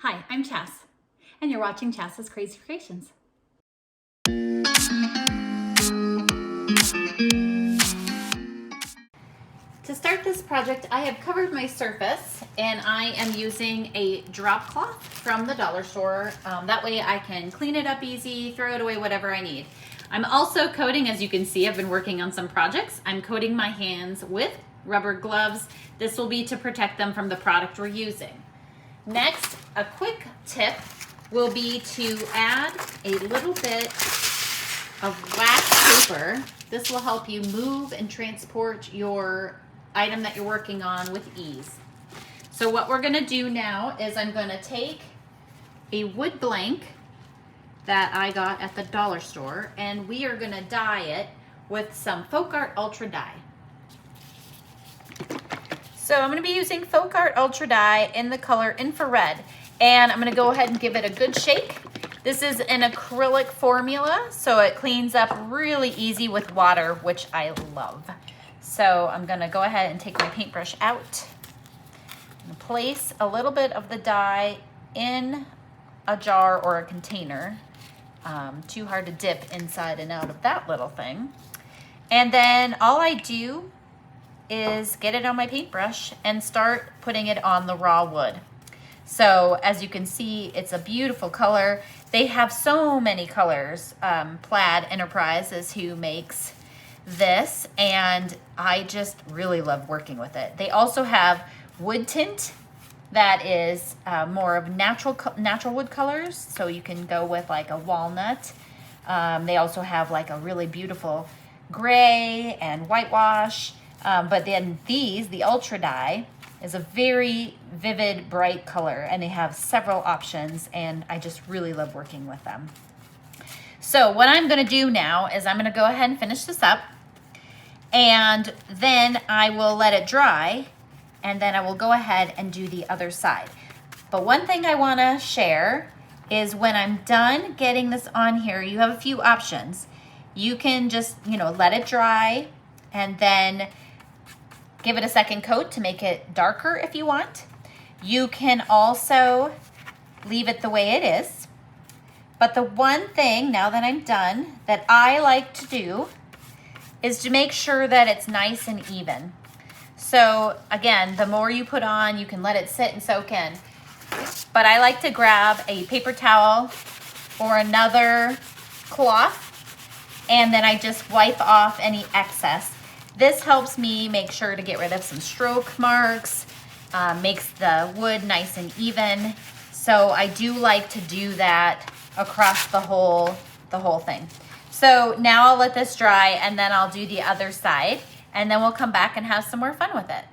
Hi, I'm Chas, and you're watching Chas's Crazy Creations. To start this project, I have covered my surface and I am using a drop cloth from the dollar store. That way I can clean it up easy, throw it away, whatever I need. I'm also coating, as you can see, I've been working on some projects. I'm coating my hands with rubber gloves. This will be to protect them from the product we're using. Next, a quick tip will be to add a little bit of wax paper. This will help you move and transport your item that you're working on with ease. So what we're gonna do now is I'm gonna take a wood blank that I got at the dollar store and we are gonna dye it with some Folk Art Ultra dye. So I'm gonna be using Folk Art Ultra dye in the color Infrared, and I'm gonna go ahead and give it a good shake. This is an acrylic formula, so it cleans up really easy with water, which I love. So I'm gonna go ahead and take my paintbrush out and place a little bit of the dye in a jar or a container. Too hard to dip inside and out of that little thing. And then all I do is get it on my paintbrush and start putting it on the raw wood. So as you can see, it's a beautiful color. They have so many colors. Plaid Enterprises who makes this, and I just really love working with it. They also have wood tint that is more of natural wood colors, so you can go with like a walnut. They also have like a really beautiful gray and whitewash, but then the Ultra dye is a very vivid, bright color, and they have several options, and I just really love working with them. So what I'm gonna do now is I'm gonna go ahead and finish this up, and then I will let it dry, and then I will go ahead and do the other side. But one thing I wanna share is when I'm done getting this on here, you have a few options. You can just, let it dry and then give it a second coat to make it darker if you want. You can also leave it the way it is. But the one thing, now that I'm done, that I like to do is to make sure that it's nice and even. So again, the more you put on, you can let it sit and soak in. But I like to grab a paper towel or another cloth, and then I just wipe off any excess. This helps me make sure to get rid of some stroke marks, makes the wood nice and even. So I do like to do that across the whole thing. So now I'll let this dry and then I'll do the other side, and then we'll come back and have some more fun with it.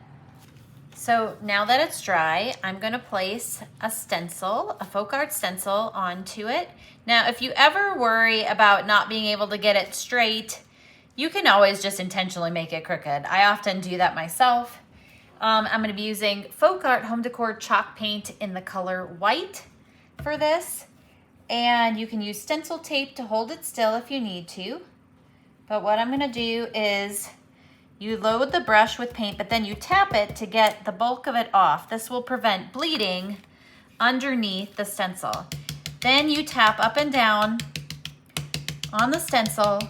So now that it's dry, I'm gonna place a stencil, a Folk Art stencil onto it. Now, if you ever worry about not being able to get it straight, you can always just intentionally make it crooked. I often do that myself. I'm gonna be using Folk Art Home Decor chalk paint in the color white for this. And you can use stencil tape to hold it still if you need to. But what I'm gonna do is you load the brush with paint, but then you tap it to get the bulk of it off. This will prevent bleeding underneath the stencil. Then you tap up and down on the stencil.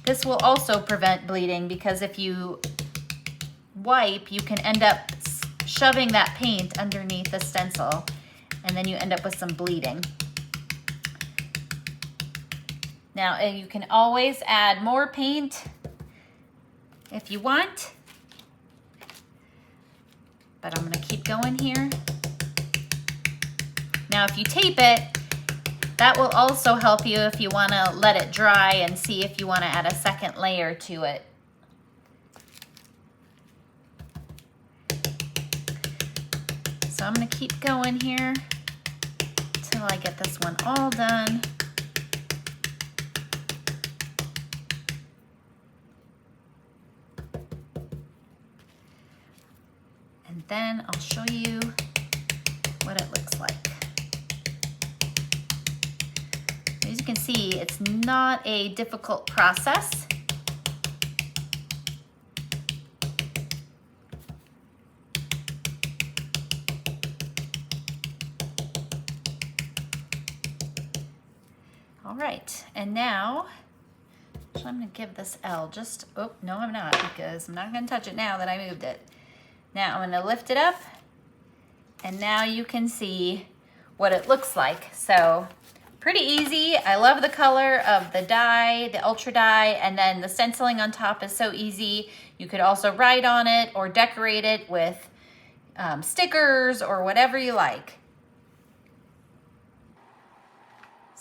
This will also prevent bleeding because if you wipe, you can end up shoving that paint underneath the stencil, and then you end up with some bleeding. Now, you can always add more paint if you want, but I'm gonna keep going here. Now, if you tape it, that will also help you if you wanna let it dry and see if you wanna add a second layer to it. So I'm gonna keep going here until I get this one all done. And then I'll show you what it looks like. As you can see, it's not a difficult process. All right, and now, actually I'm gonna give this L just, oh, no I'm not, because I'm not gonna touch it now that I moved it. Now I'm gonna lift it up, and now you can see what it looks like. So pretty easy. I love the color of the die, the Ultra die, and then the stenciling on top is so easy. You could also write on it or decorate it with stickers or whatever you like.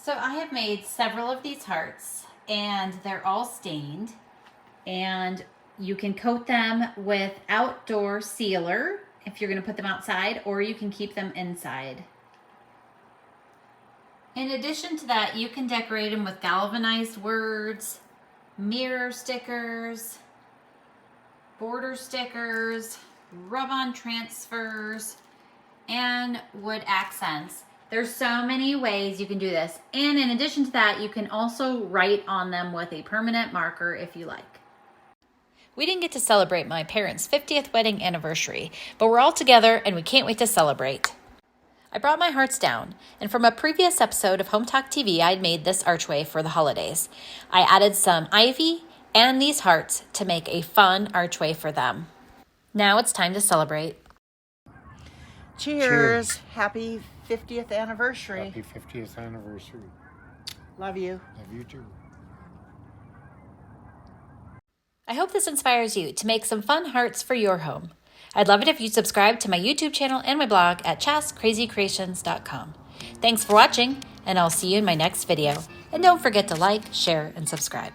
So I have made several of these hearts and they're all stained, and you can coat them with outdoor sealer if you're gonna put them outside, or you can keep them inside. In addition to that, you can decorate them with galvanized words, mirror stickers, border stickers, rub-on transfers, and wood accents. There's so many ways you can do this. And in addition to that, you can also write on them with a permanent marker if you like. We didn't get to celebrate my parents' 50th wedding anniversary, but we're all together and we can't wait to celebrate. I brought my hearts down, and from a previous episode of Home Talk TV, I'd made this archway for the holidays. I added some ivy and these hearts to make a fun archway for them. Now it's time to celebrate. Cheers. Happy 50th anniversary. Happy 50th anniversary. Love you. Love you too. I hope this inspires you to make some fun hearts for your home. I'd love it if you'd subscribe to my YouTube channel and my blog at chascrazycreations.com. Thanks for watching, and I'll see you in my next video. And don't forget to like, share, and subscribe.